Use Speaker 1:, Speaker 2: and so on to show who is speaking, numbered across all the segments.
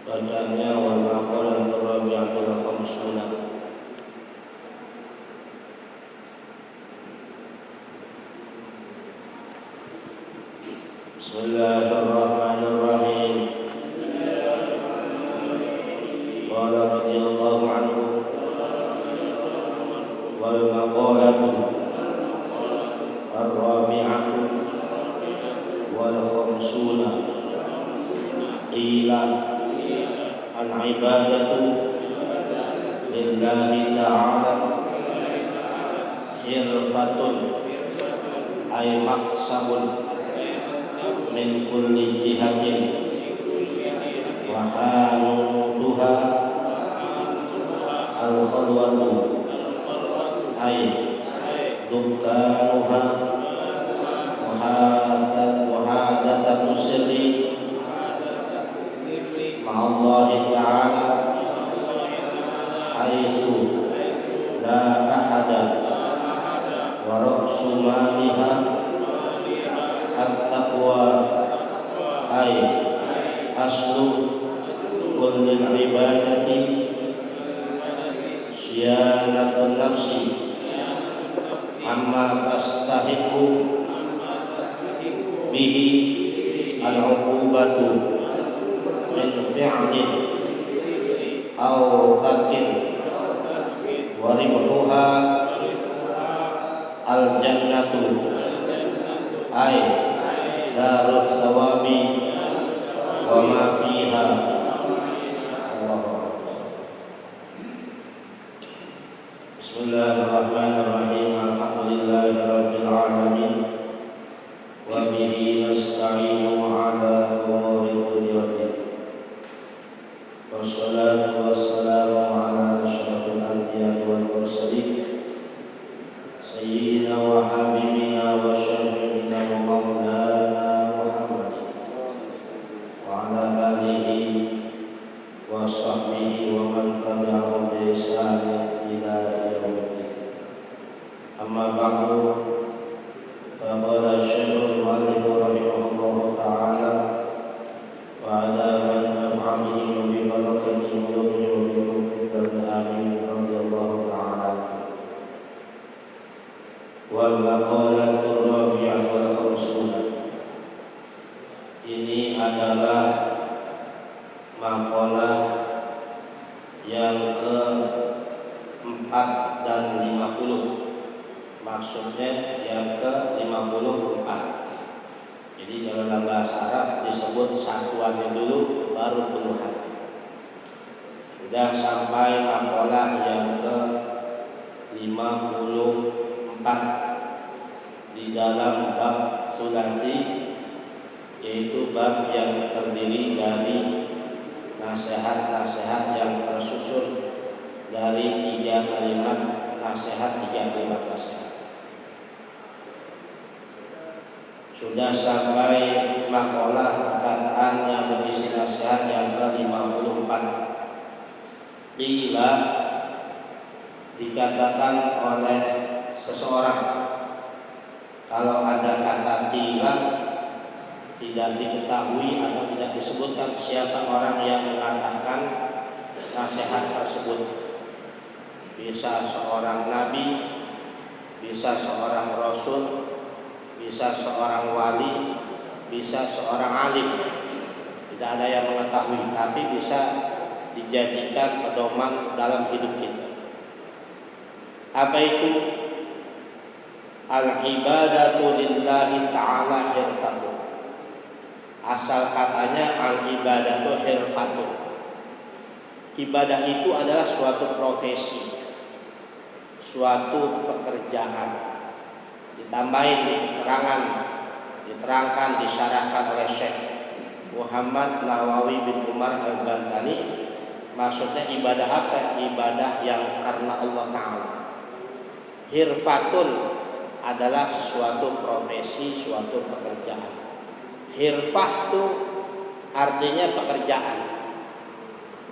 Speaker 1: Bacaannya wal maqalah rabi'atul khamsuna. Bismillahirrahmanirrahim. Qala radhiyallahu anhu wal maqalatu ar-rabi'atu wal khamsuna qila al-ibadatu lillahi ta'ala hirfatun ay maksabun min kulli jihatin wa hanutuha al-khalwatu ay dukkanuha muhadatatu sirri ma'allahi ta'ala haitsu la ahada wa ra'su maliha at-taqwa ay aslu kulli ibadati siyanatun nafsi amma tastahiqu bihi al-uqubatu min fi'lin aw tarkin wa ribhuha al-jannatu ay darus sawabi wa ma fiha. Bismillahirrahmanirrahim. Alhamdulillahirabbil alamin wa bihi nasta'inu ala umuri dunya wa din. Wassalatu wassalamu ala asyrafil anbiya'i wal mursalin sayyidina wa habibina wa syafi'ina wa maulana Muhammad wa ala alihi wa sahbihi wa man tabi'ahum bi ihsan ila yaumiddin. Amma ba'du, fa qala Syekhul Mu'allif rahimahullahu ta'ala Ini adalah makalah yang ke-4 dan 50. Maksudnya yang ke-54. Jadi kalau dalam bahasa Arab disebut satuannya dulu baru puluhan. Sudah sampai makalah yang ke-54 di dalam bab sulasi, yaitu bab yang terdiri dari nasihat-nasihat yang tersusun dari 3 kalimat nasihat, 3 kalimat nasihat. Sudah sampai makalah perkataan yang berisi nasihat yang ke-54. Qila, dikatakan oleh seseorang. Kalau ada kata qila, tidak diketahui atau tidak disebutkan siapa orang yang mengatakan nasihat tersebut. Bisa seorang nabi, bisa seorang rasul, bisa seorang wali, bisa seorang alim. Tidak ada yang mengetahui, tapi bisa dijadikan pedoman dalam hidup kita. Apa itu? Al-ibadatu lillahi ta'ala hirfatun. Asal katanya al-ibadatu hirfatun. Ibadah itu adalah suatu profesi, suatu pekerjaan. Ditambahin diterangkan, disyarahkan oleh Syekh Muhammad Nawawi bin Umar Al-Bantani. Maksudnya ibadah apa? Ibadah yang karena Allah Ta'ala. Hirfatun adalah suatu profesi, suatu pekerjaan. Hirfah itu artinya pekerjaan.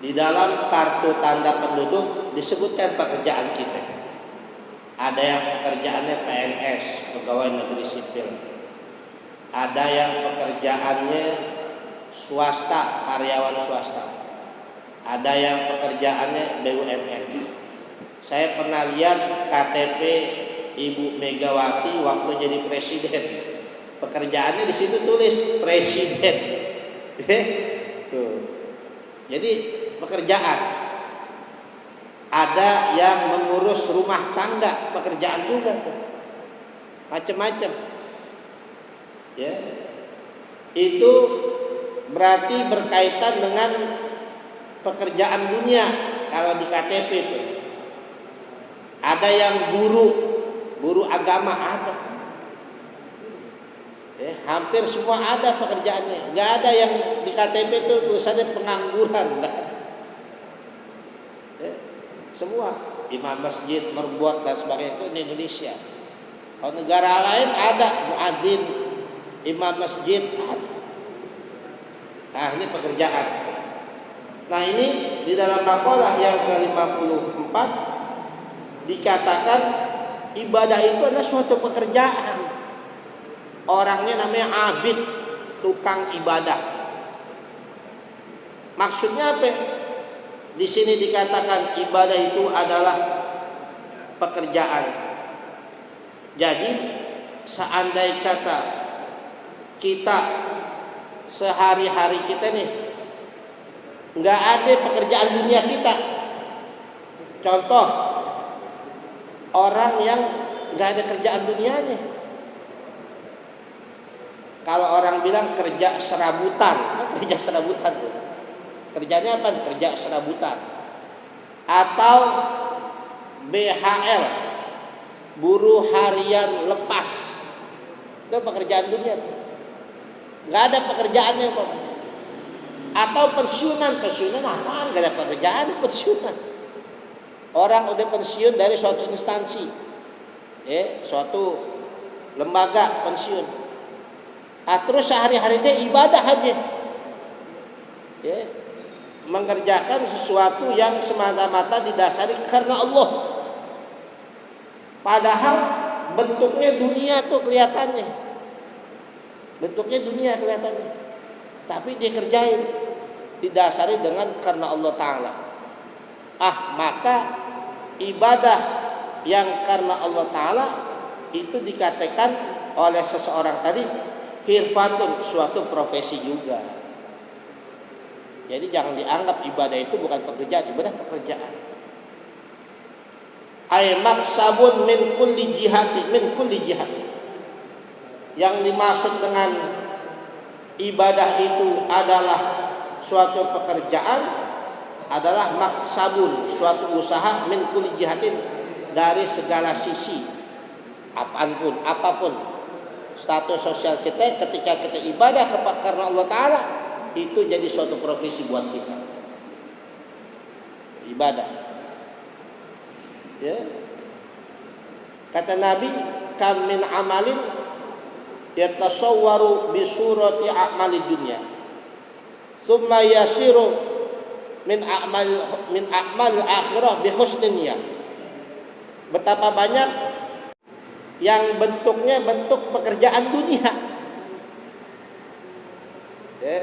Speaker 1: Di dalam kartu tanda penduduk disebutkan pekerjaan kita. Ada yang pekerjaannya PNS, pegawai negeri sipil. Ada yang pekerjaannya swasta, karyawan swasta. Ada yang pekerjaannya BUMN. Saya pernah lihat KTP Ibu Megawati waktu jadi presiden. Pekerjaannya di situ tulis presiden. Tuh. Jadi pekerjaan. Ada yang mengurus rumah tangga, pekerjaan juga tuh. Macam-macam. Ya. Itu berarti berkaitan dengan pekerjaan dunia kalau di KTP itu. Ada yang guru agama ada. Ya, hampir semua ada pekerjaannya. Nggak ada yang di KTP itu tulisannya pengangguran, nggak ada. Ya, semua imam masjid, merbuat dan sebagainya itu di Indonesia. Kalau negara lain ada muadzin, imam masjid ada. Nah ini pekerjaan. Nah ini di dalam makalah yang ke-54 dikatakan ibadah itu adalah suatu pekerjaan. Orangnya namanya abid, tukang ibadah. Maksudnya apa? Di sini dikatakan ibadah itu adalah pekerjaan. Jadi seandai kata kita sehari-hari kita nih nggak ada pekerjaan dunia kita. Contoh, orang yang nggak ada kerjaan dunianya. Kalau orang bilang kerja serabutan, kerja serabutan tuh. Kerjanya apa? Kerja serabutan. Atau BHL, buruh harian lepas. Itu pekerjaan dunia tuh. Nggak ada pekerjaannya Pak. Atau pensiunan apaan? Nggak ada pekerjaan, pensiunan. Orang udah pensiun dari suatu instansi, suatu lembaga pensiun. Terus sehari-hari dia ibadah aja, mengerjakan sesuatu yang semata-mata didasari karena Allah. Padahal bentuknya dunia tuh kelihatannya, tapi dia kerjain didasari dengan karena Allah Ta'ala. Maka ibadah yang karena Allah Ta'ala itu dikatakan oleh seseorang tadi hirfatun, suatu profesi juga. Jadi jangan dianggap ibadah itu bukan pekerjaan, ibadah pekerjaan. Ay maksabun min kulli jihati, min kulli jihati. Yang dimaksud dengan ibadah itu adalah suatu pekerjaan, adalah maksabun, suatu usaha min kulli jihatin, dari segala sisi. Apapun status sosial kita, ketika kita ibadah karena Allah Ta'ala, itu jadi suatu profesi buat kita. Ibadah. Ya. Kata Nabi, kam min amalin yatasawwaru bi surati a'mali dunya, thumma yasiru min a'mal akhirah bi husnin niyah. Betapa banyak yang bentuknya bentuk pekerjaan dunia. Ya.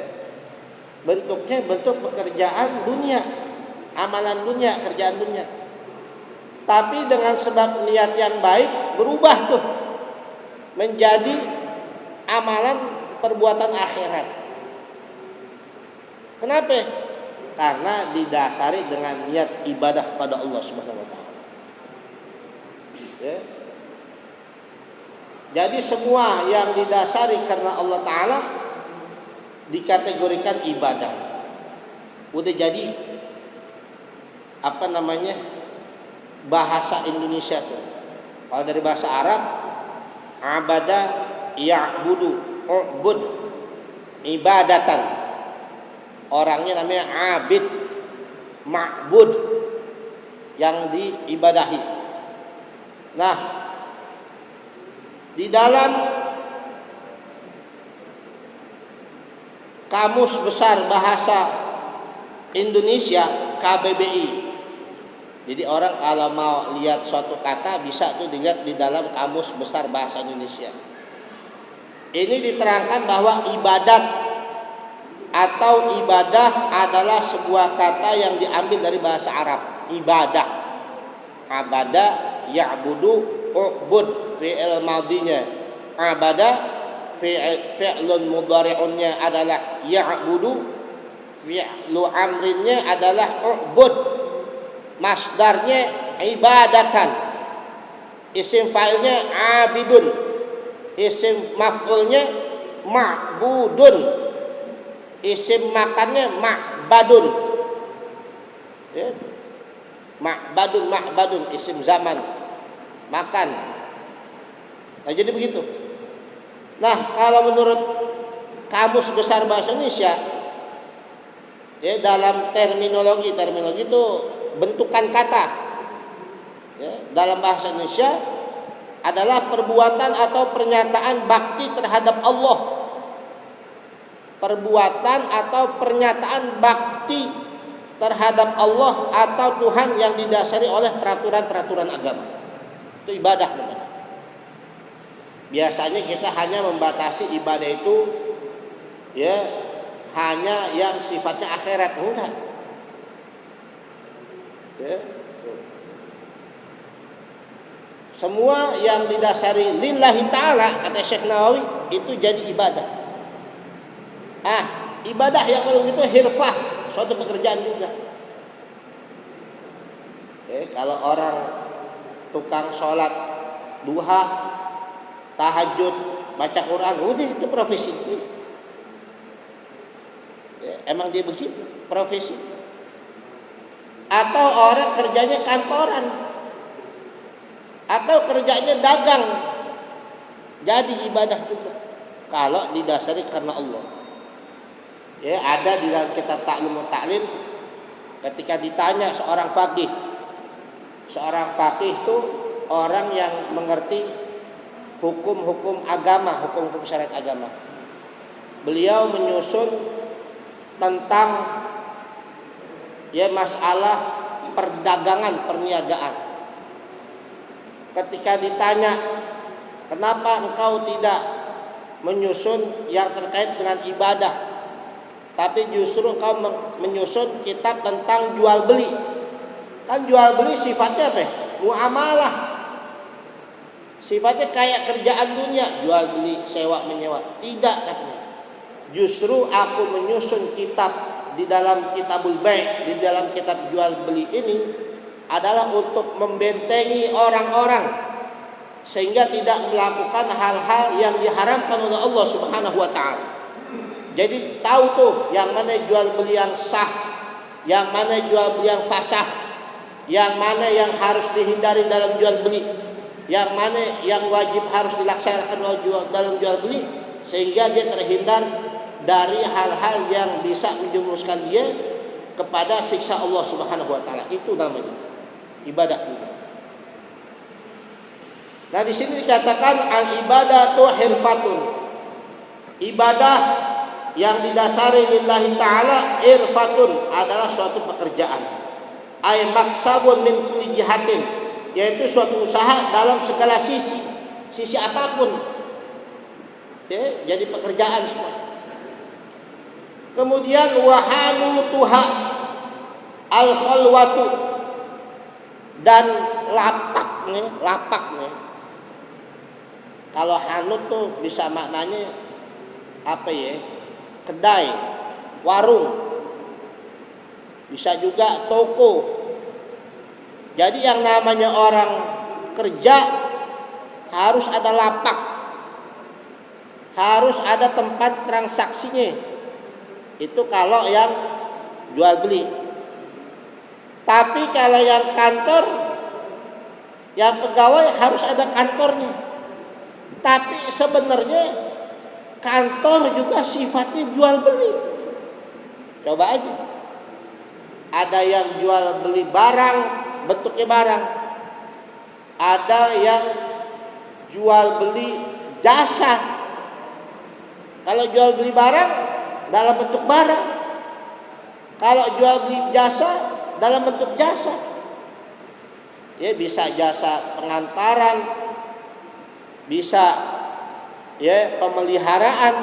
Speaker 1: Bentuknya bentuk pekerjaan dunia, amalan dunia, kerjaan dunia. Tapi dengan sebab niat yang baik berubah tuh menjadi amalan perbuatan akhirat. Kenapa? Karena didasari dengan niat ibadah pada Allah Subhanahu wa taala. Ya. Jadi semua yang didasari karena Allah Ta'ala dikategorikan ibadah. Udah jadi bahasa Indonesia tuh. Kalau dari bahasa Arab, abada ya'budu, ubud, ibadatan. Orangnya namanya abid, ma'bud, yang diibadahi. Nah, di dalam Kamus Besar Bahasa Indonesia KBBI. Jadi orang kalau mau lihat suatu kata bisa tuh dilihat di dalam Kamus Besar Bahasa Indonesia. Ini diterangkan bahwa ibadat atau ibadah adalah sebuah kata yang diambil dari bahasa Arab. Ibadah, abada, ya'budu, ubud, fi'il madinya abada, fi'lun mudhari'unnya adalah ya'budu, fi'lu amrinnya adalah ubud, masdarnya ibadatan, isim fa'ilnya abidun, isim maf'ulnya ma'budun, isim makannya ma'badun. Ya. Ma'badun, isim zaman, makan. Nah, jadi begitu. Nah, kalau menurut Kamus Besar Bahasa Indonesia, ya, dalam terminologi itu bentukan kata. Ya, dalam bahasa Indonesia adalah perbuatan atau pernyataan bakti terhadap Allah. Perbuatan atau pernyataan bakti terhadap Allah atau Tuhan yang didasari oleh peraturan-peraturan agama. Itu ibadah namanya. Biasanya kita hanya membatasi ibadah itu ya hanya yang sifatnya akhirat, enggak. Ya. Semua yang didasari lillahi ta'ala, kata Syekh Nawawi, itu jadi ibadah. Ibadah yang itu hirfah, suatu pekerjaan juga. Kalau orang tukang sholat duha, tahajud, baca Quran, udah itu profesi. Emang dia begitu profesi. Atau orang kerjanya kantoran, atau kerjanya dagang, jadi ibadah juga kalau didasari karena Allah. Ya, ada di dalam kitab Ta'lim Ta'lim, ketika ditanya seorang faqih itu orang yang mengerti hukum-hukum agama, hukum-hukum syariat agama. Beliau menyusun tentang ya masalah perdagangan, perniagaan. Ketika ditanya, kenapa engkau tidak menyusun yang terkait dengan ibadah, tapi justru engkau menyusun kitab tentang jual beli? Kan jual beli sifatnya apa? Muamalah. Sifatnya kayak kerjaan dunia, jual beli, sewa menyewa. Tidak katanya. Justru aku menyusun kitab di dalam kitabul bai', di dalam kitab jual beli ini adalah untuk membentengi orang-orang sehingga tidak melakukan hal-hal yang diharamkan oleh Allah Subhanahu wa taala. Jadi tahu tuh yang mana jual beli yang sah, yang mana jual beli yang fasah, yang mana yang harus dihindari dalam jual beli, yang mana yang wajib harus dilaksanakan dalam jual beli, sehingga dia terhindar dari hal-hal yang bisa menjerumuskan dia kepada siksa Allah Subhanahu wa taala. Itu namanya ibadah juga. Nah, di sini dikatakan al-ibadatu hirfatun. Ibadah yang didasari lillahi ta'ala irfatun adalah suatu pekerjaan. Ay maksabun min kulli jihatin, yaitu suatu usaha dalam segala sisi apapun. Oke, jadi pekerjaan semua. Kemudian wahanu tuha al-khalwatu, dan lapaknya. Kalau hanut tuh bisa maknanya apa ya? Kedai, warung. Bisa juga toko. Jadi yang namanya orang kerja harus ada lapak. Harus ada tempat transaksinya. Itu kalau yang jual beli. Tapi kalau yang kantor, yang pegawai harus ada kantornya. Tapi sebenarnya kantor juga sifatnya jual beli. Coba aja. Ada yang jual beli barang, bentuknya barang. Ada yang jual beli jasa. Kalau jual beli barang dalam bentuk barang. Kalau jual beli jasa dalam bentuk jasa. Ya, bisa jasa pengantaran, bisa ya pemeliharaan,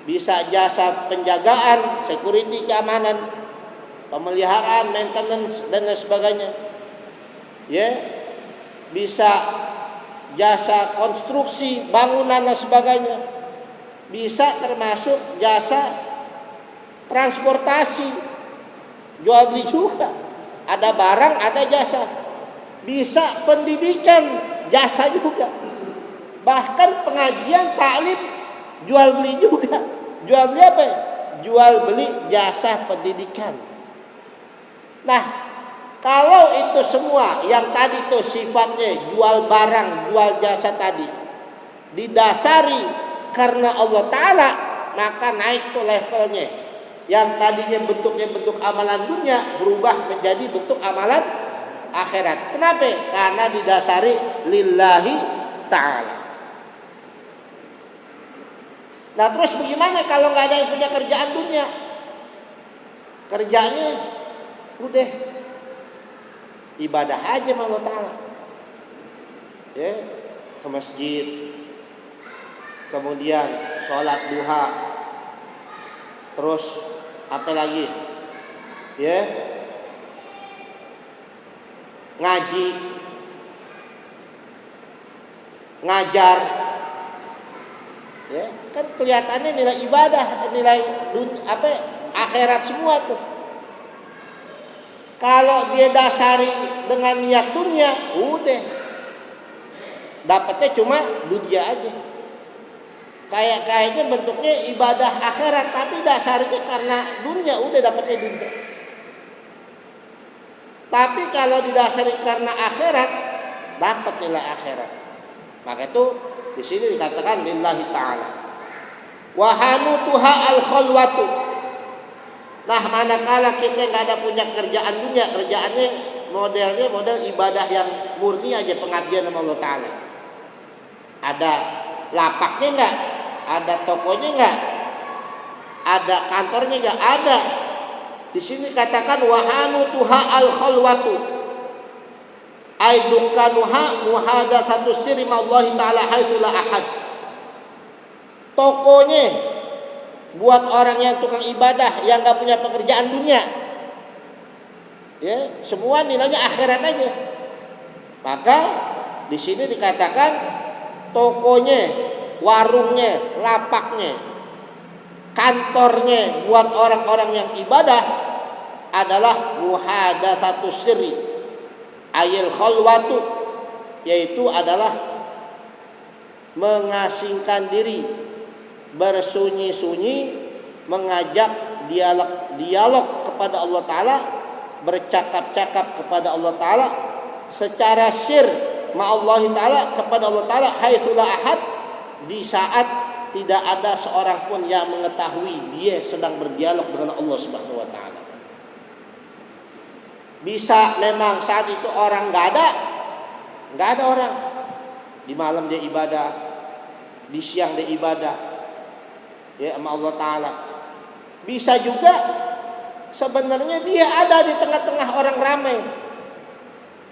Speaker 1: bisa jasa penjagaan, security, keamanan, pemeliharaan, maintenance dan lain sebagainya. Ya, bisa jasa konstruksi, bangunan dan sebagainya. Bisa termasuk jasa transportasi, jual beli juga. Ada barang, ada jasa. Bisa pendidikan, jasa juga. Bahkan pengajian, taklim, jual beli juga. Jual beli apa ya? Jual beli jasa pendidikan. Nah, kalau itu semua yang tadi tuh sifatnya jual barang, jual jasa tadi didasari karena Allah Ta'ala, maka naik tuh levelnya. Yang tadinya bentuknya bentuk amalan dunia berubah menjadi bentuk amalan akhirat. Kenapa? Karena didasari lillahi ta'ala. Nah, terus bagaimana kalau nggak ada yang punya kerjaan dunia? Kerjanya udah ibadah aja sama Allah Ta'ala. Ya, ke masjid, kemudian sholat duha, terus apa lagi? Ya, ngaji, ngajar. Ya, kan kelihatannya nilai ibadah, nilai akhirat semua tuh. Kalau dia dasari dengan niat dunia, udah dapatnya cuma dunia aja. Kayaknya bentuknya ibadah akhirat, tapi dasarnya karena dunia, udah dapatnya dunia. Tapi kalau didasari karena akhirat, dapat nilai akhirat. Maka itu di sini dikatakan lillahi ta'ala. Wa hanutuha al-khalwatu. Nah, manakala kita nggak ada punya kerjaan dunia, kerjaannya modelnya model ibadah yang murni aja, pengabdian sama Allah Ta'ala. Ada lapaknya nggak? Ada tokonya nggak? Ada kantornya nggak? Ada. Di sini katakan wahanu tuha al khalwatu, ay dukanuha muhadatsatu sirri ma'allahi ta'ala haitsu la ahad. Tokonya buat orang yang tukang ibadah yang nggak punya pekerjaan dunia, ya semua nilainya akhirat aja. Maka Di sini dikatakan tokonya, warungnya, lapaknya, kantornya buat orang-orang yang ibadah adalah muhadatsatus sirri ayil khalwatu, yaitu adalah mengasingkan diri, bersunyi-sunyi, mengajak dialog kepada Allah Ta'ala, bercakap-cakap kepada Allah Ta'ala secara sir ma'allahi Ta'ala, kepada Allah Ta'ala haitsu la ahad, di saat tidak ada seorang pun yang mengetahui dia sedang berdialog dengan Allah Subhanahu wa Ta'ala. Bisa memang saat itu orang nggak ada orang. Di malam dia ibadah, di siang dia ibadah, ya sama Allah Ta'ala. Bisa juga sebenarnya dia ada di tengah-tengah orang ramai.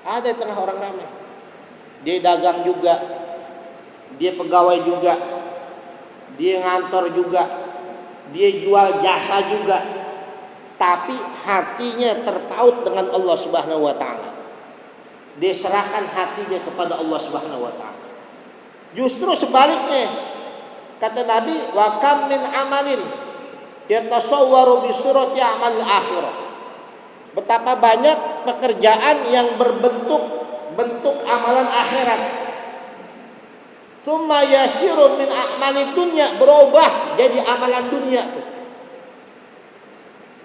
Speaker 1: Ada di tengah orang ramai. Dia dagang juga, dia pegawai juga, dia ngantor juga, dia jual jasa juga, tapi hatinya terpaut dengan Allah Subhanahu wa Ta'ala. Dia serahkan hatinya kepada Allah Subhanahu wa Ta'ala. Justru sebaliknya, kata Nabi, wa kam min amalin yatasawwaru bi surati amal akhirah. Betapa banyak pekerjaan yang bentuk amalan akhirat. Tsumma yasiru min a'mali dunya, berubah jadi amalan dunia.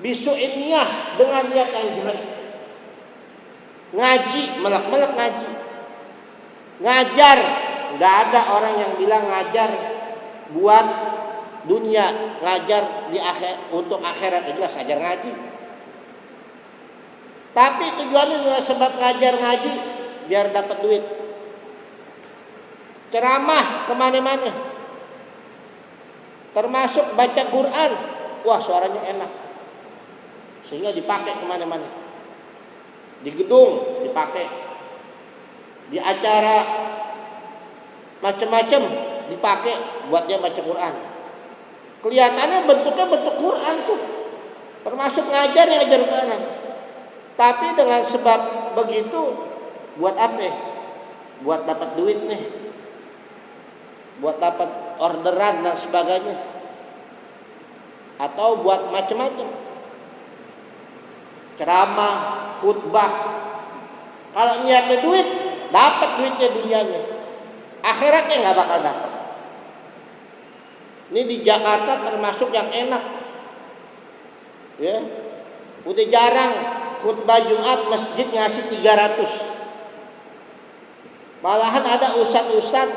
Speaker 1: Bisu'in niyah, dengan niat yang jelek. Ngaji, melek-melek ngaji. Ngajar, enggak ada orang yang bilang ngajar buat dunia, ngajar di untuk akhirat, itu jelas ajar ngaji. Tapi tujuannya adalah sebab ngajar ngaji biar dapat duit. Ceramah kemana-mana, termasuk baca Quran, wah suaranya enak, sehingga dipakai kemana-mana. Di gedung dipakai, di acara macam-macam dipakai buat dia baca Quran. Kelihatannya bentuknya bentuk Quran tuh, termasuk ngajar yang ngajar Quran. Tapi dengan sebab begitu, buat apa? Buat dapat duit nih, buat dapat orderan dan sebagainya, atau buat macam-macam. Ceramah, khutbah, kalau niatnya duit, dapat duitnya dunianya, akhiratnya nggak bakal dapat. Ini di Jakarta termasuk yang enak, ya. Udah jarang khutbah Jumat masjid ngasih 300. Malahan ada ustaz-ustaz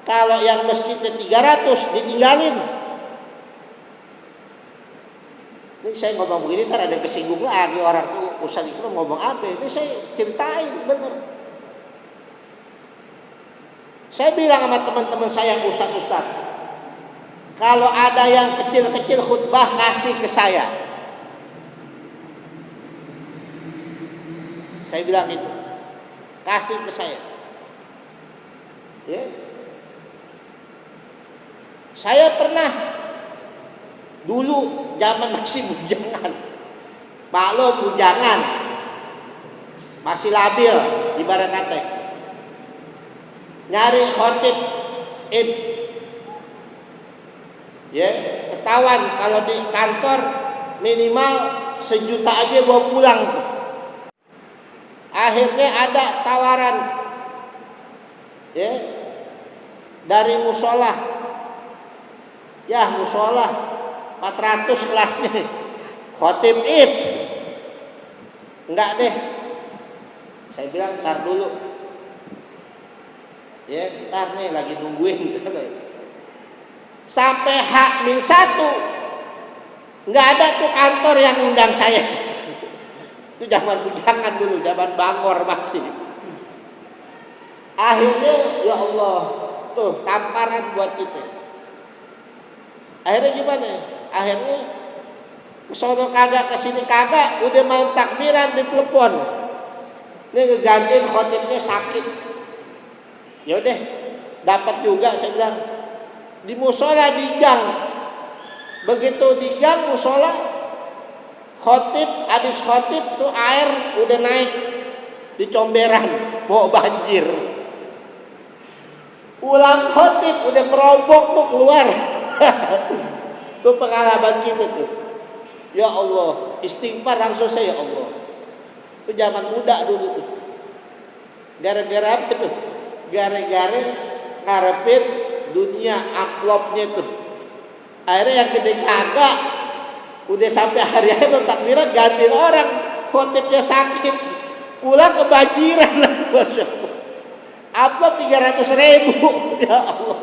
Speaker 1: kalau yang masjidnya 300 ditinggalin. Ini saya ngomong begini, ntar ada yang kesinggung lagi orang tuh, ustaz itu ngomong apa? Ini saya ceritain bener. Saya bilang sama teman-teman saya yang ustaz-ustaz, kalau ada yang kecil-kecil khutbah kasih ke saya. Saya bilang itu, kasih ke saya. Ya. Saya pernah dulu zaman masih bujangan, Pak Lo bujangan, masih labil ibarat kata, nyari khotib id, ya, ketahuan kalau di kantor minimal 1 juta aja bawa pulang tuh. Akhirnya ada tawaran, ya, dari musola, ya musola 400 kelasnya, khotib id. Enggak deh, saya bilang ntar dulu, ya ntar nih lagi nungguin. Sampai H-1 nggak ada tuh kantor yang undang saya. Itu zaman bujangan dulu, zaman Bangor masih. Akhirnya ya Allah, tuh tamparan buat kita. Akhirnya gimana? Akhirnya kesono kagak, kesini kagak, udah main takbiran ditelepon. Ini ngegantiin khotibnya sakit. Ya udah, dapat juga saya bilang. Di musola di gang. Begitu di gang musola, khotib, habis khotib tuh air udah naik di comberan, mau banjir. Pulang khotib udah merobok tuh keluar. Itu pengalaman kita tuh. Ya Allah, istighfar langsung saya, ya Allah. Itu zaman muda dulu tuh. Gara-gara apa tuh? Gara-gara ngarepin dunia amplopnya tuh. Akhirnya yang gede kagak. Udah sampai hari itu takbiran gantiin orang. Khotibnya sakit. Pulang kebanjiran lah. Masya Allah. Amplop 300.000. Ya Allah.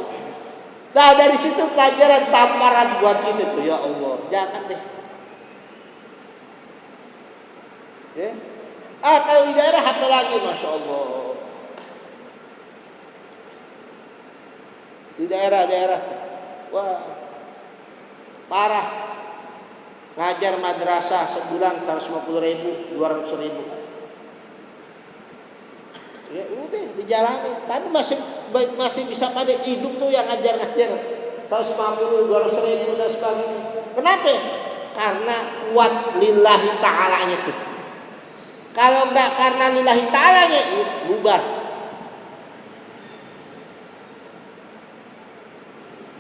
Speaker 1: Nah dari situ pelajaran tamparan buat kita tuh. Ya Allah. Jangan deh. Ya. Kalau di daerah apa lagi, Masya Allah. Di daerah-daerah, wah, parah. Ngajar madrasah sebulan 150.000, 200.000. Ya udah dijalani. Tapi masih bisa pada hidup tuh yang ngajar-ngajar 150, 200.000 dan sebagainya. Kenapa? Karena kuat lillahi ta'alanya tuh. Kalau enggak karena lillahi ta'alanya, bubar.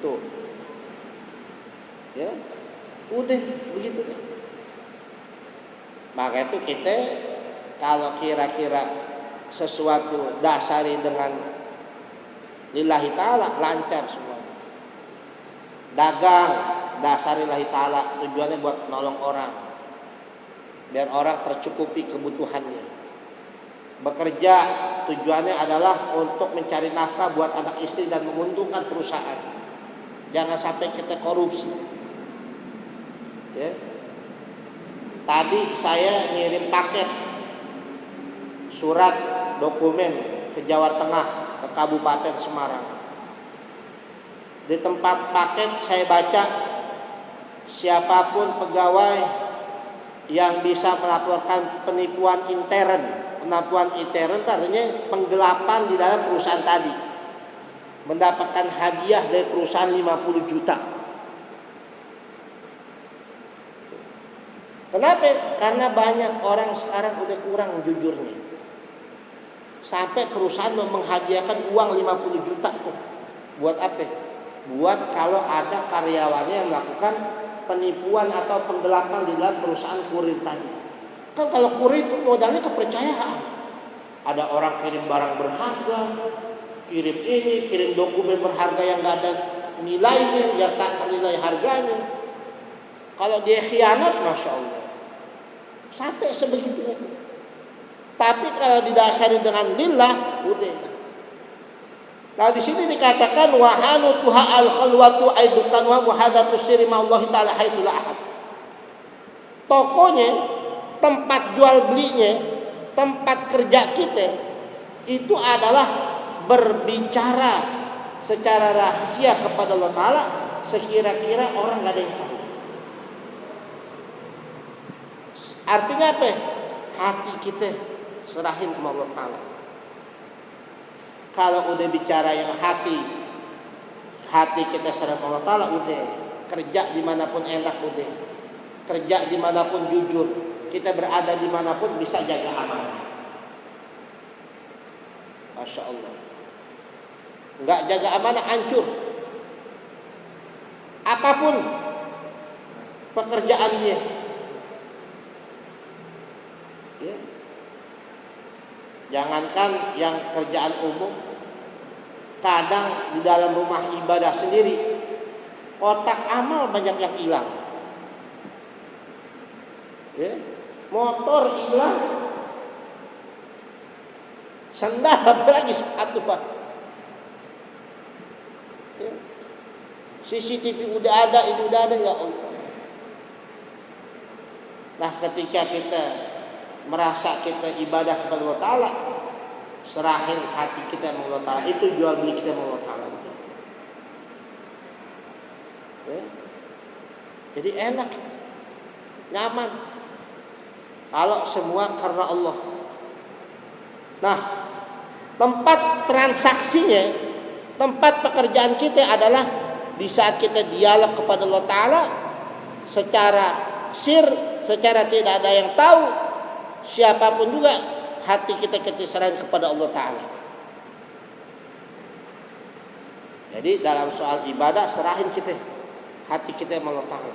Speaker 1: Tuh. Ya. Udah begitu deh. Maka itu kita kalau kira-kira sesuatu dasari dengan lillahi ta'ala, lancar semua. Dagang dasari lillahi ta'ala, tujuannya buat nolong orang, biar orang tercukupi kebutuhannya. Bekerja tujuannya adalah untuk mencari nafkah buat anak istri dan menguntungkan perusahaan. Jangan sampai kita korupsi. Ya. Tadi saya ngirim paket surat dokumen ke Jawa Tengah, ke Kabupaten Semarang. Di tempat paket saya baca, siapapun pegawai yang bisa melaporkan penipuan intern artinya penggelapan di dalam perusahaan tadi, mendapatkan hadiah dari perusahaan 50 juta. Kenapa? Karena banyak orang sekarang udah kurang jujurnya. Sampai perusahaan menghadiahkan uang 50 juta tuh. Buat apa? Buat kalau ada karyawannya yang melakukan penipuan atau penggelapan di dalam perusahaan kurir tadi. Kan kalau kurir itu modalnya kepercayaan. Ada orang kirim barang berharga, kirim ini, kirim dokumen berharga yang gak ada nilainya, yang tak ternilai harganya. Kalau dia khianat, Masya Allah, sampai sebegitunya. Tapi kalau didasari dengan lillah, udah. Nah di sini dikatakan wahanu tuha al khalwatu aidukan wa muhadatus sirri ma Allah taala haitsul ahad. Tokonya, tempat jual belinya, tempat kerja kita itu adalah berbicara secara rahasia kepada Allah Taala sekira-kira orang nggak ada yang tahu. Artinya apa? Hati kita serahin sama Allah Taala. Kalau udah bicara yang hati kita serahin sama Allah Taala, udah kerja dimanapun enak, udah kerja dimanapun jujur, kita berada dimanapun bisa jaga amanah. Masya Allah. Nggak jaga amanah hancur. Apapun pekerjaan dia. Ya. Jangankan yang kerjaan umum, kadang di dalam rumah ibadah sendiri, kotak amal banyak yang hilang. Ya. Motor hilang, sandal apalagi sepatu Pak. Ya. CCTV udah ada, ini udah ada, ya Allah. Nah ketika kita merasa kita ibadah kepada Allah Ta'ala, serahin hati kita sama Allah Ta'ala, itu jual beli kita sama Allah Ta'ala. Ya. Jadi enak, nyaman kalau semua karena Allah. Nah tempat transaksinya, tempat pekerjaan kita adalah di saat kita dialog kepada Allah Ta'ala secara sir, secara tidak ada yang tahu, siapapun juga, hati kita serahin kepada Allah Ta'ala. Jadi dalam soal ibadah serahin kita, hati kita sama Allah Ta'ala.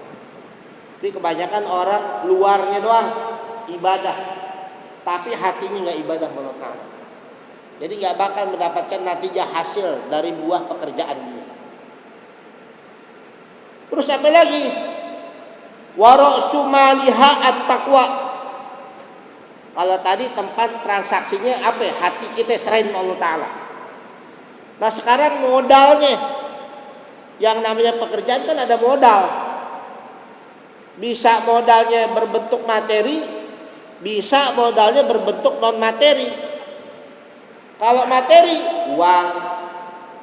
Speaker 1: Jadi kebanyakan orang luarnya doang ibadah, tapi hatinya nggak ibadah sama Allah Ta'ala. Jadi nggak bakal mendapatkan natijah hasil dari buah pekerjaan dia. Terus apa lagi? Wara'su maliha at-taqwa. Kalau tadi tempat transaksinya apa? Hati kita serahin sama Allah Ta'ala. Nah sekarang modalnya, yang namanya pekerjaan kan ada modal. Bisa modalnya berbentuk materi, bisa modalnya berbentuk non materi. Kalau materi, uang,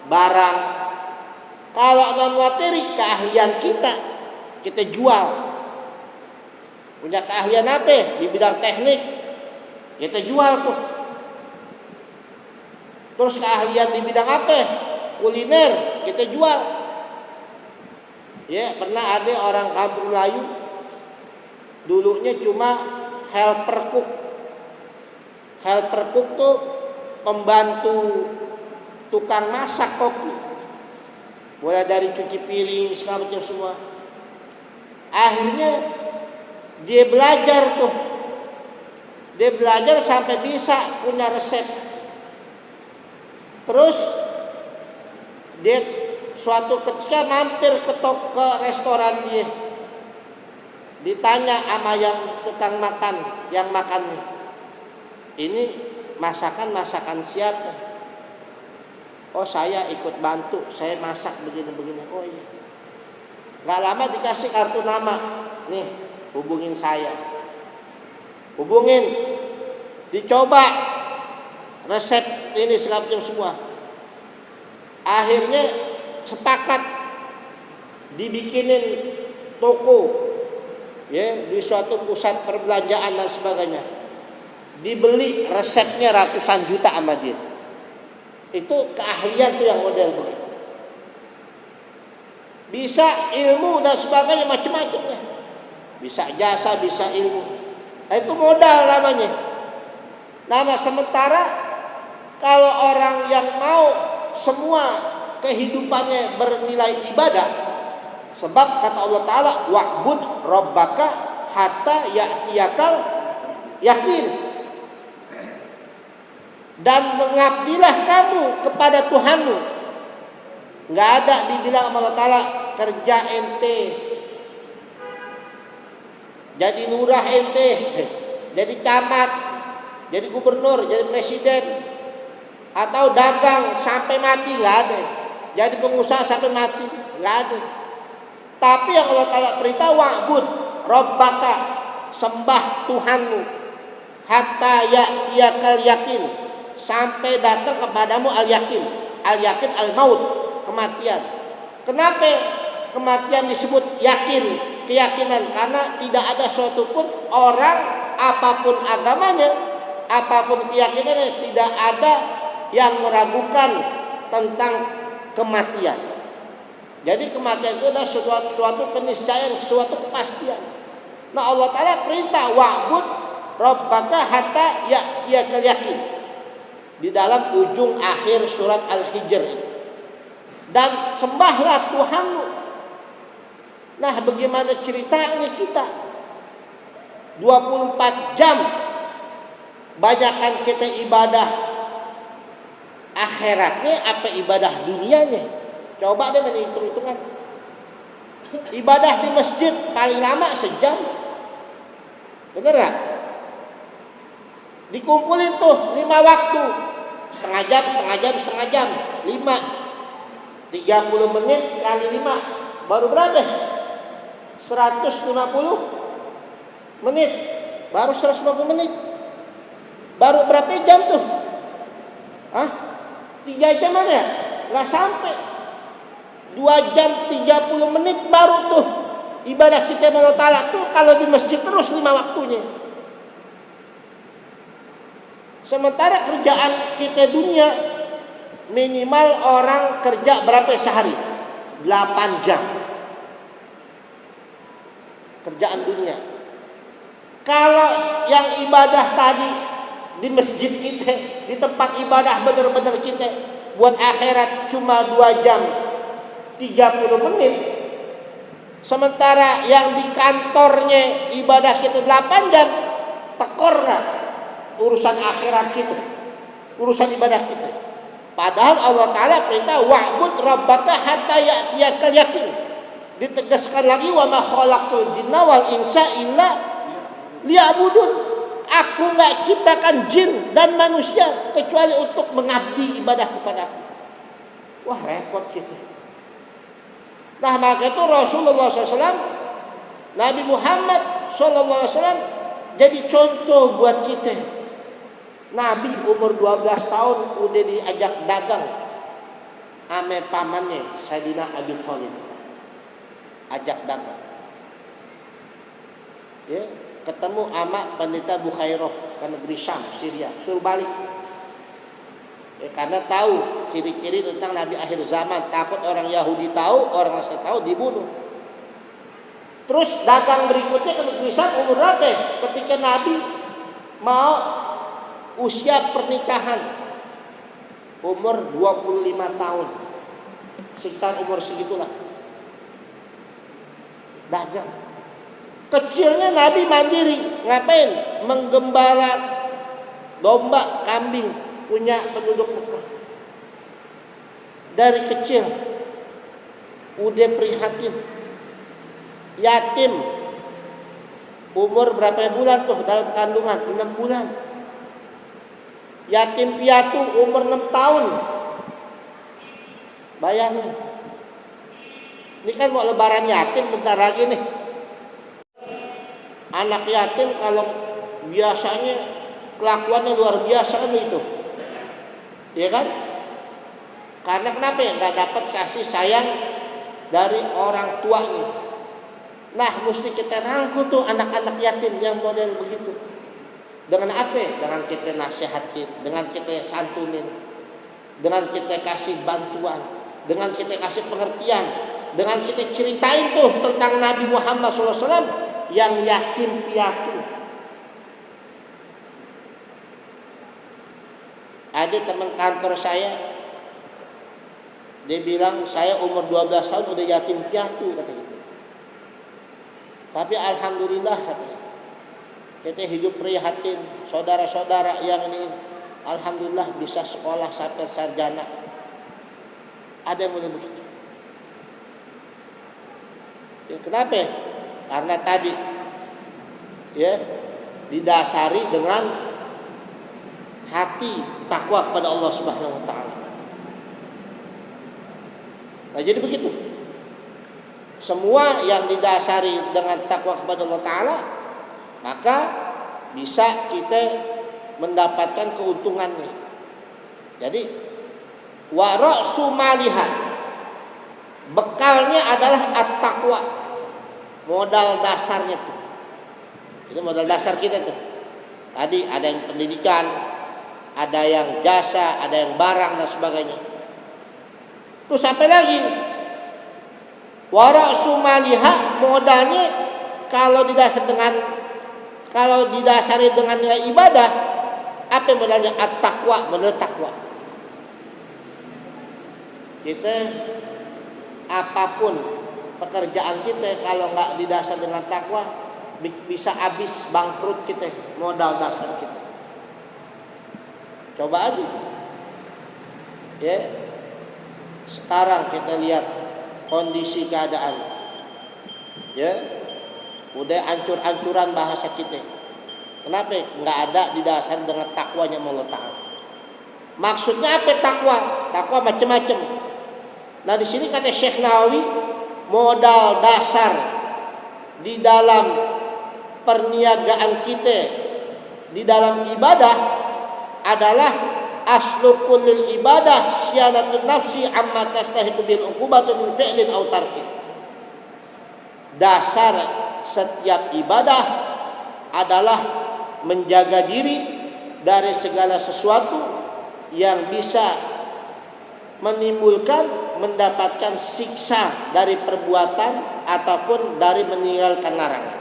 Speaker 1: barang. Kalau non materi, keahlian kita jual. Punya keahlian apa? Di bidang teknik, kita jual tuh. Terus keahlian di bidang apa? Kuliner, kita jual. Ya, pernah ada orang kampung Melayu, dulunya cuma helper cook. Helper cook tuh pembantu tukang masak koki. Mulai dari cuci piring, segala macam semua. Akhirnya dia belajar tuh. Dia belajar sampai bisa punya resep. Terus dia suatu ketika mampir ke restoran dia. Ditanya sama yang tukang makan, yang makannya. Ini masakan siapa? Oh saya ikut bantu, saya masak begini-begini. Oh iya. Gak lama dikasih kartu nama. Nih, hubungin saya. Hubungin. Dicoba resep ini segala macam semua. Akhirnya sepakat dibikinin toko ya di suatu pusat perbelanjaan dan sebagainya. Dibeli resepnya ratusan juta sama dia. Itu keahlian tuh yang model begitu. Bisa ilmu dan sebagainya macam-macam ya. Bisa jasa, bisa ilmu. Nah, itu modal namanya. Nama sementara kalau orang yang mau semua kehidupannya bernilai ibadah, sebab kata Allah Ta'ala wa'bud rabbaka hatta ya'tiyakal yakin, dan mengabdilah kamu kepada Tuhanmu. Nggak ada dibilang sama Allah Ta'ala kerja ente, jadi lurah ente, jadi camat, jadi gubernur, jadi presiden, atau dagang sampai mati, nggak ada. Jadi pengusaha sampai mati, nggak ada. Tapi yang Allah Ta'ala perintah wa'bud rabbaka, sembah Tuhanmu, hatta ya'tiyakal yakin, sampai datang kepadamu al yakin al maut, kematian. Kenapa kematian disebut yakin, keyakinan? Karena tidak ada suatu pun orang, apapun agamanya, apapun keyakinannya, tidak ada yang meragukan tentang kematian. Jadi kematian itu adalah suatu keniscayaan, suatu kepastian. Nah Allah Ta'ala perintah wa'bud rabbaka hatta ya'tiyakal yakin di dalam ujung akhir surat Al-Hijr ini. Dan sembahlah Tuhanmu. Nah bagaimana ceritanya kita 24 jam banyakkan kita ibadah akhiratnya apa ibadah dunianya? Coba deh hitung-hitungan. Ibadah di masjid paling lama sejam. Bener gak? Dikumpulin tuh 5 waktu, setengah jam 5, 30 menit kali 5 baru berapa? 150 menit. Baru 150 menit. Baru berapa jam tuh? 3 jam ada? Gak sampai 2 jam 30 menit baru tuh ibadah kita sama Allah Ta'ala tuh kalau di masjid terus 5 waktunya. Sementara kerjaan kita dunia minimal orang kerja berapa sehari? 8 jam kerjaan dunia. Kalau yang ibadah tadi di masjid kita, di tempat ibadah benar-benar kita buat akhirat cuma 2 jam 30 menit, sementara yang di kantornya ibadah kita 8 jam, tekor nggak urusan akhirat kita, urusan ibadah kita? Padahal Allah Ta'ala perintah wa'bud rabbaka hatta ya'tiyakal yaqin. Ditegaskan lagi wa ma khalaqtul jinna wal insa illa liya'budun. Aku nggak ciptakan jin dan manusia kecuali untuk mengabdi ibadah kepada aku. Wah, repot kita. Nah, maka itu Rasulullah SAW, Nabi Muhammad SAW jadi contoh buat kita. Nabi umur 12 tahun udah diajak dagang ame pamannya Sayyidina Abi Thalib. Ajak dagang. Ya, ketemu ama pendeta Bukhairah ke negeri Syam, Syria, suruh balik. Ya, karena tahu ciri-ciri tentang Nabi akhir zaman, takut orang Yahudi tahu, orang Nasrani tahu, dibunuh. Terus dagang berikutnya ke negeri Syam umur berapa? Ketika Nabi mau usia pernikahan umur 25 tahun, sekitar umur segitulah, dagang. Kecilnya Nabi mandiri, ngapain? Menggembala domba, kambing, punya penduduk Mekah. Dari kecil udah prihatin, yatim. Umur berapa bulan tuh dalam kandungan? 6 bulan. Yatim piatu umur 6 tahun. Bayangin. Ini kan mau lebaran yatim bentar lagi nih. Anak yatim kalau biasanya kelakuannya luar biasa kan itu. Iya kan? Karena kenapa ya? Gak dapat kasih sayang dari orang tuanya. Nah, mesti kita rangkul tuh anak-anak yatim yang model begitu. Dengan apa? Dengan kita nasihatin, dengan kita santunin, dengan kita kasih bantuan, dengan kita kasih pengertian, dengan kita ceritain tuh tentang Nabi Muhammad SAW yang yatim piatu. Ada teman kantor saya, dia bilang saya umur 12 tahun udah yatim piatu kata gitu. Tapi alhamdulillah katanya, kita hidup prihatin, saudara-saudara yang ini alhamdulillah bisa sekolah sampai sarjana. Ada yang mulai begitu. Ya, kenapa? Karena tadi ya didasari dengan hati takwa kepada Allah Subhanahu wa taala. Nah, jadi begitu. Semua yang didasari dengan takwa kepada Allah taala, maka bisa kita mendapatkan keuntungannya. Jadi wa ra'su maliha, bekalnya adalah at-taqwa. Modal dasarnya tuh. Itu modal dasar kita tuh. Tadi ada yang pendidikan, ada yang jasa, ada yang barang dan sebagainya. Terus sampai lagi wa ra'su maliha, modalnya kalau didasari dengan nilai ibadah, apa modalnya? At-taqwa, modal takwa. Kita apapun pekerjaan kita kalau nggak didasar dengan takwa, bisa habis, bangkrut kita, modal dasar kita. Coba aja. Ya. Sekarang kita lihat kondisi keadaan. Ya. Udah ancur-ancuran bahasa kita. Kenapa? Nggak ada didasar dengan takwanya Allah Ta'ala. Maksudnya apa takwa? Takwa macam-macam. Nah, di sini kata Syekh Nawawi, modal dasar di dalam perniagaan kita, di dalam ibadah adalah aslu kullil ibadah syianatun nafsi amma tastahiqu bil uqubatu min fi'lin aw tarkin. Dasar setiap ibadah adalah menjaga diri dari segala sesuatu yang bisa menimbulkan mendapatkan siksa dari perbuatan ataupun dari meninggalkan larangan.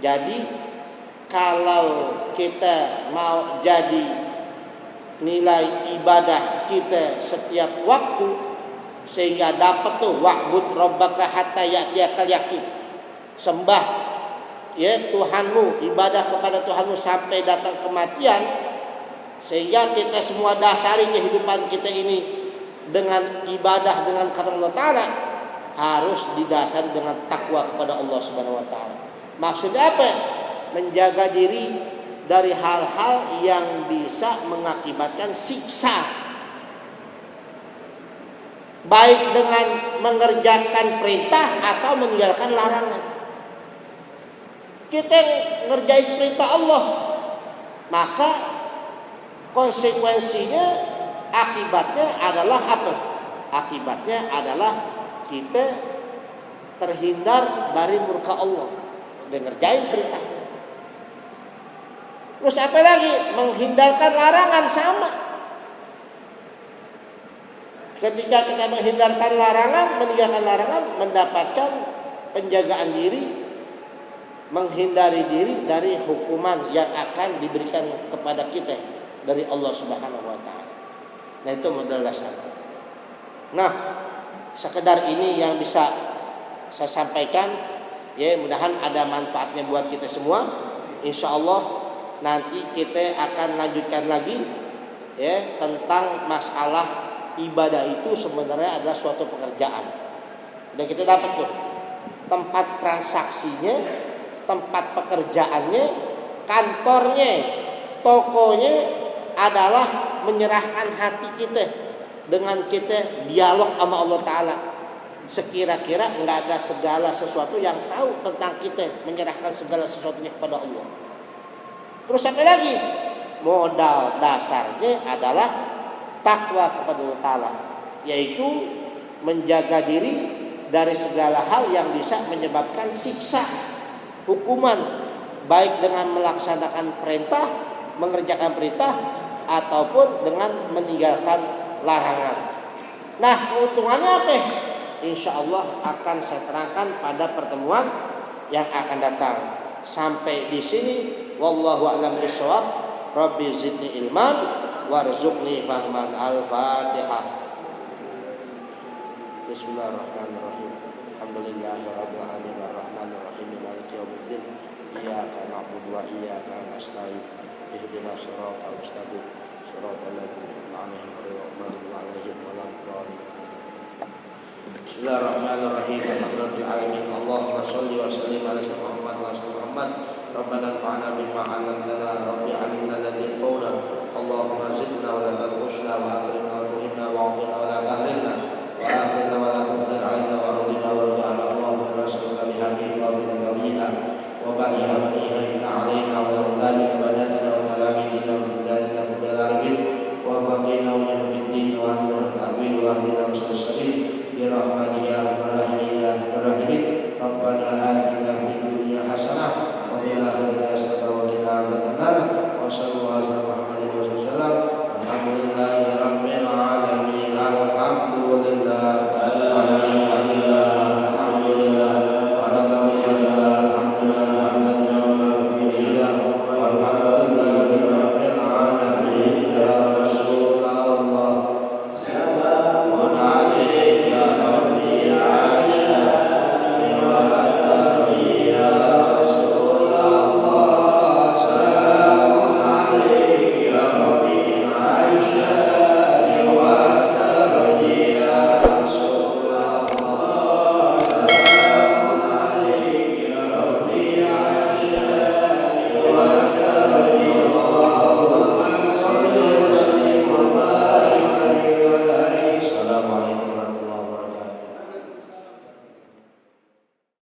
Speaker 1: Jadi kalau kita mau jadi nilai ibadah kita setiap waktu sehingga dapat tuh wa'bud rabbaka hatta ya'tiyakal yaqin. Sembah ya Tuhanmu, ibadah kepada Tuhanmu sampai datang kematian, sehingga kita semua dasari kehidupan kita ini dengan ibadah dengan karena Allah Ta'ala harus didasari dengan takwa kepada Allah Subhanahu wa Ta'ala. Maksudnya apa? Menjaga diri dari hal-hal yang bisa mengakibatkan siksa, baik dengan mengerjakan perintah atau meninggalkan larangan. Kita ngerjain perintah Allah, maka konsekuensinya, akibatnya adalah apa? Akibatnya adalah kita terhindar dari murka Allah dengan ngerjain perintahnya. Terus apa lagi? Menghindarkan larangan sama. Ketika kita menghindarkan larangan, meninggalkan larangan, mendapatkan penjagaan diri, menghindari diri dari hukuman yang akan diberikan kepada kita dari Allah Subhanahu wa Ta'ala. Nah, itu modal dasar. Nah, sekedar ini yang bisa saya sampaikan, ya, mudahan ada manfaatnya buat kita semua. Insya Allah nanti kita akan lanjutkan lagi, ya, tentang masalah ibadah itu sebenarnya adalah suatu pekerjaan. Dan kita dapat tuh tempat transaksinya, tempat pekerjaannya, kantornya, tokonya adalah menyerahkan hati kita dengan kita dialog sama Allah Ta'ala. Sekira-kira nggak ada segala sesuatu yang tahu tentang kita, menyerahkan segala sesuatunya kepada Allah. Terus apa lagi? Modal dasarnya adalah takwa kepada Allah Ta'ala, yaitu menjaga diri dari segala hal yang bisa menyebabkan siksa, hukuman, baik dengan melaksanakan perintah, mengerjakan perintah, ataupun dengan meninggalkan larangan. Nah, keuntungannya apa? Insya Allah akan saya terangkan pada pertemuan yang akan datang. Sampai di sini, wallahu a'lam bishawab. Rabbi zidni ilman warzuqni fahman. Al-Fatihah. Bismillahirrahmanirrahim. Alhamdulillahirabbil alamin arrahmanir rahim maliki yaumiddin. Iyyaka na'budu wa iyyaka nasta'in. Ihdinas siratal mustaqim. Siratal ladzina an'amta 'alaihim ghairil Bismillahirrahmanirrahim. Alhamdulillahirabbil alamin. Allahumma shalli wa sallim ala Muhammad wa ala Muhammad. Rabbana anfa'na bima 'allamtana. Rabbi 'allimna alladhi yanfa'una. Allahumma zidna wa la tanqusna wa akrimna wa tuhinna wa 'afina wa la tahrimna wa akhirna wa la tughfir 'alaina wa ardina wa ruja'na. Allahumma nas'aluka bihamdika wa bi nabiyina wa ba'daha wa ihina 'alaina wa la